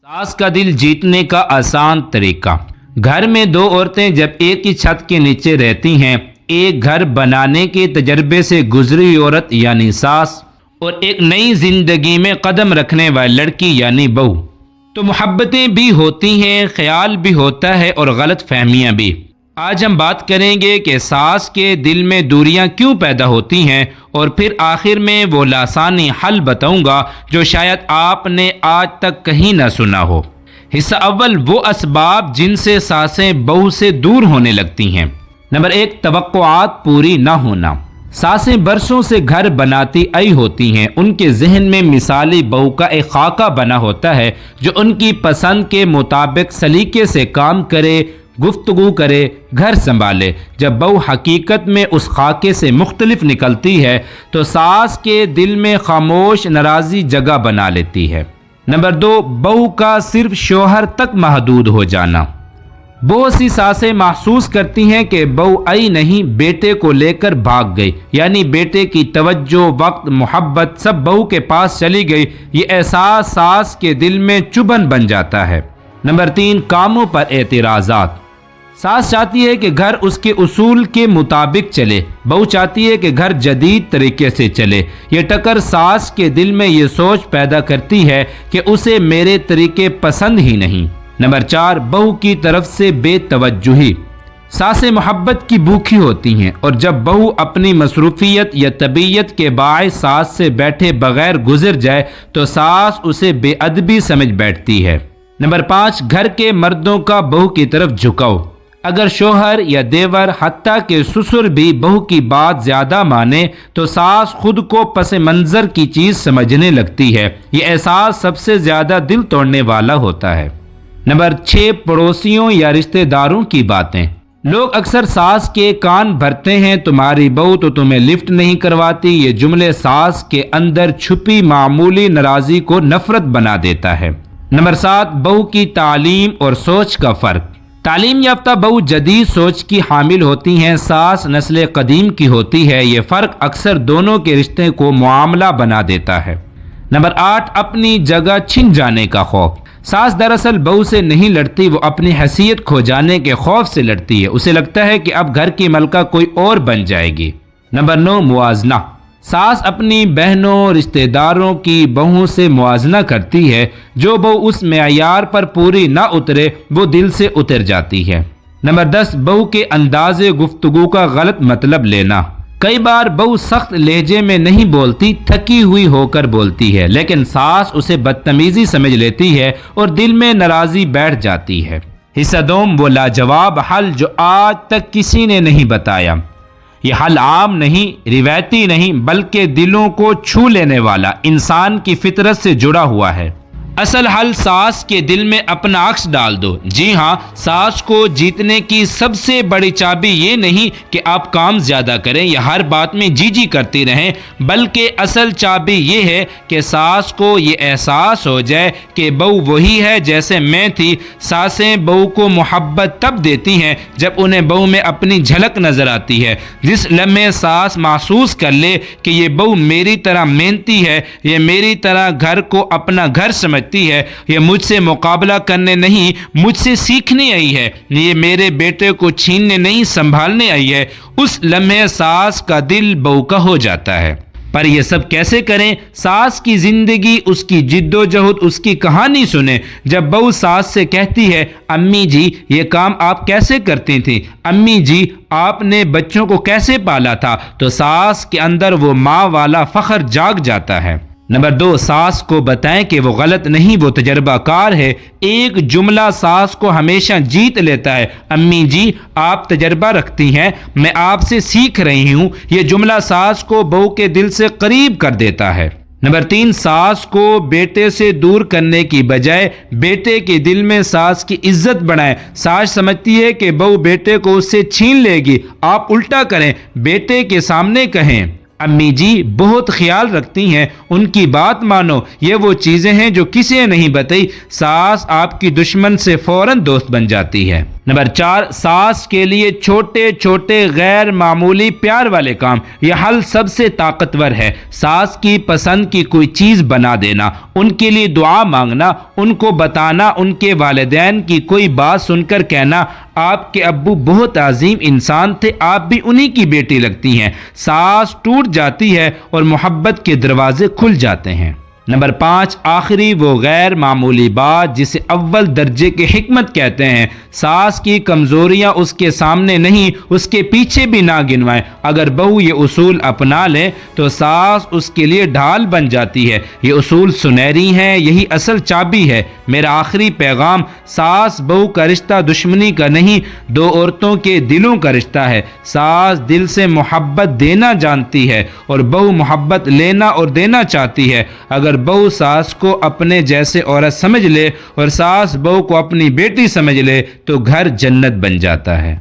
ساس کا دل جیتنے کا آسان طریقہ۔ گھر میں دو عورتیں جب ایک ہی چھت کے نیچے رہتی ہیں، ایک گھر بنانے کے تجربے سے گزری عورت یعنی ساس اور ایک نئی زندگی میں قدم رکھنے والی لڑکی یعنی بہو، تو محبتیں بھی ہوتی ہیں، خیال بھی ہوتا ہے اور غلط فہمیاں بھی۔ آج ہم بات کریں گے کہ ساس کے دل میں دوریاں کیوں پیدا ہوتی ہیں، اور پھر آخر میں وہ لاسانی حل بتاؤں گا جو شاید آپ نے آج تک کہیں نہ سنا ہو۔ حصہ اول، وہ اسباب جن سے ساسیں بہو سے دور ہونے لگتی ہیں۔ نمبر 1، توقعات پوری نہ ہونا۔ ساسیں برسوں سے گھر بناتی آئی ہوتی ہیں، ان کے ذہن میں مثالی بہو کا ایک خاکہ بنا ہوتا ہے جو ان کی پسند کے مطابق سلیقے سے کام کرے، گفتگو کرے، گھر سنبھالے۔ جب بہو حقیقت میں اس خاکے سے مختلف نکلتی ہے تو ساس کے دل میں خاموش ناراضی جگہ بنا لیتی ہے۔ نمبر 2، بہو کا صرف شوہر تک محدود ہو جانا۔ بہت سی ساسیں محسوس کرتی ہیں کہ بہو آئی نہیں، بیٹے کو لے کر بھاگ گئی، یعنی بیٹے کی توجہ، وقت، محبت سب بہو کے پاس چلی گئی۔ یہ احساس ساس کے دل میں چبھن بن جاتا ہے۔ نمبر 3، کاموں پر اعتراضات۔ ساس چاہتی ہے کہ گھر اس کے اصول کے مطابق چلے، بہو چاہتی ہے کہ گھر جدید طریقے سے چلے۔ یہ ٹکر ساس کے دل میں یہ سوچ پیدا کرتی ہے کہ اسے میرے طریقے پسند ہی نہیں۔ نمبر 4، بہو کی طرف سے بے توجہی۔ ساسیں محبت کی بھوکی ہوتی ہیں، اور جب بہو اپنی مصروفیت یا طبیعت کے باعث ساس سے بیٹھے بغیر گزر جائے تو ساس اسے بے ادبی سمجھ بیٹھتی ہے۔ نمبر 5، گھر کے مردوں کا بہو کی طرف جھکاؤ۔ اگر شوہر یا دیور حتیٰ کہ سسر بھی بہو کی بات زیادہ مانے تو ساس خود کو پس منظر کی چیز سمجھنے لگتی ہے۔ یہ احساس سب سے زیادہ دل توڑنے والا ہوتا ہے۔ نمبر 6، پڑوسیوں یا رشتہ داروں کی باتیں۔ لوگ اکثر ساس کے کان بھرتے ہیں، تمہاری بہو تو تمہیں لفٹ نہیں کرواتی۔ یہ جملے ساس کے اندر چھپی معمولی ناراضی کو نفرت بنا دیتا ہے۔ نمبر 7، بہو کی تعلیم اور سوچ کا فرق۔ تعلیم یافتہ بہو جدید سوچ کی حامل ہوتی ہیں، ساس نسل قدیم کی ہوتی ہے۔ یہ فرق اکثر دونوں کے رشتے کو معاملہ بنا دیتا ہے۔ نمبر 8، اپنی جگہ چھن جانے کا خوف۔ ساس دراصل بہو سے نہیں لڑتی، وہ اپنی حیثیت کھو جانے کے خوف سے لڑتی ہے۔ اسے لگتا ہے کہ اب گھر کی ملکہ کوئی اور بن جائے گی۔ نمبر 9، موازنہ۔ ساس اپنی بہنوں، رشتہ داروں کی بہووں سے موازنہ کرتی ہے۔ جو بہو اس معیار پر پوری نہ اترے وہ دل سے اتر جاتی ہے۔ نمبر 10، بہو کے انداز گفتگو کا غلط مطلب لینا۔ کئی بار بہو سخت لہجے میں نہیں بولتی، تھکی ہوئی ہو کر بولتی ہے، لیکن ساس اسے بدتمیزی سمجھ لیتی ہے اور دل میں ناراضی بیٹھ جاتی ہے۔ حصہ دوم، وہ لاجواب حل جو آج تک کسی نے نہیں بتایا۔ یہ حل عام نہیں، روایتی نہیں، بلکہ دلوں کو چھو لینے والا، انسان کی فطرت سے جڑا ہوا ہے۔ اصل حل ساس کے دل میں اپنا عکس ڈال دو۔ جی ہاں، ساس کو جیتنے کی سب سے بڑی چابی یہ نہیں کہ آپ کام زیادہ کریں یا ہر بات میں جی جی کرتی رہیں، بلکہ اصل چابی یہ ہے کہ ساس کو یہ احساس ہو جائے کہ بہو وہی ہے جیسے میں تھی۔ ساسیں بہو کو محبت تب دیتی ہیں جب انہیں بہو میں اپنی جھلک نظر آتی ہے۔ جس لمحے ساس محسوس کر لے کہ یہ بہو میری طرح محنتی ہے، یہ میری طرح گھر کو اپنا گھر سمجھتی ہے، یہ مجھ سے مقابلہ کرنے نہیں، مجھ سے سیکھنے آئی ہے، یہ میرے بیٹے کو چھیننے نہیں سنبھالنے آئی ہے، اس لمحے ساس کا دل بہو کا ہو جاتا ہے۔ پر یہ سب کیسے کریں؟ ساس کی زندگی، اس کی جد و جہد، اس کی کہانی سنیں۔ جب بہو ساس سے کہتی ہے، امی جی یہ کام آپ کیسے کرتی تھیں، امی جی آپ نے بچوں کو کیسے پالا تھا، تو ساس کے اندر وہ ماں والا فخر جاگ جاتا ہے۔ نمبر 2، ساس کو بتائیں کہ وہ غلط نہیں، وہ تجربہ کار ہے۔ ایک جملہ ساس کو ہمیشہ جیت لیتا ہے، امی جی آپ تجربہ رکھتی ہیں، میں آپ سے سیکھ رہی ہوں۔ یہ جملہ ساس کو بہو کے دل سے قریب کر دیتا ہے۔ نمبر 3، ساس کو بیٹے سے دور کرنے کی بجائے بیٹے کے دل میں ساس کی عزت بڑھائیں۔ ساس سمجھتی ہے کہ بہو بیٹے کو اس سے چھین لے گی، آپ الٹا کریں، بیٹے کے سامنے کہیں، امی جی بہت خیال رکھتی ہیں، ان کی بات مانو، یہ وہ چیزیں ہیں جو کسی نے نہیں بتائی۔ ساس آپ کی دشمن سے فوراً دوست بن جاتی ہے۔ نمبر 4، ساس کے لیے چھوٹے چھوٹے غیر معمولی پیار والے کام، یہ حل سب سے طاقتور ہے۔ ساس کی پسند کی کوئی چیز بنا دینا، ان کے لیے دعا مانگنا، ان کو بتانا، ان کے والدین کی کوئی بات سن کر کہنا آپ کے ابو بہت عظیم انسان تھے، آپ بھی انہی کی بیٹی لگتی ہیں۔ ساس ٹوٹ جاتی ہے اور محبت کے دروازے کھل جاتے ہیں۔ نمبر 5، آخری وہ غیر معمولی بات جسے اول درجے کی حکمت کہتے ہیں۔ ساس کی کمزوریاں اس کے سامنے نہیں، اس کے پیچھے بھی نہ گنوائیں۔ اگر بہو یہ اصول اپنا لے تو ساس اس کے لیے ڈھال بن جاتی ہے۔ یہ اصول سنہری ہیں، یہی اصل چابی ہے۔ میرا آخری پیغام، ساس بہو کا رشتہ دشمنی کا نہیں، دو عورتوں کے دلوں کا رشتہ ہے۔ ساس دل سے محبت دینا جانتی ہے اور بہو محبت لینا اور دینا چاہتی ہے۔ اگر بہو ساس کو اپنے جیسے عورت سمجھ لے اور ساس بہو کو اپنی بیٹی سمجھ لے تو گھر جنت بن جاتا ہے۔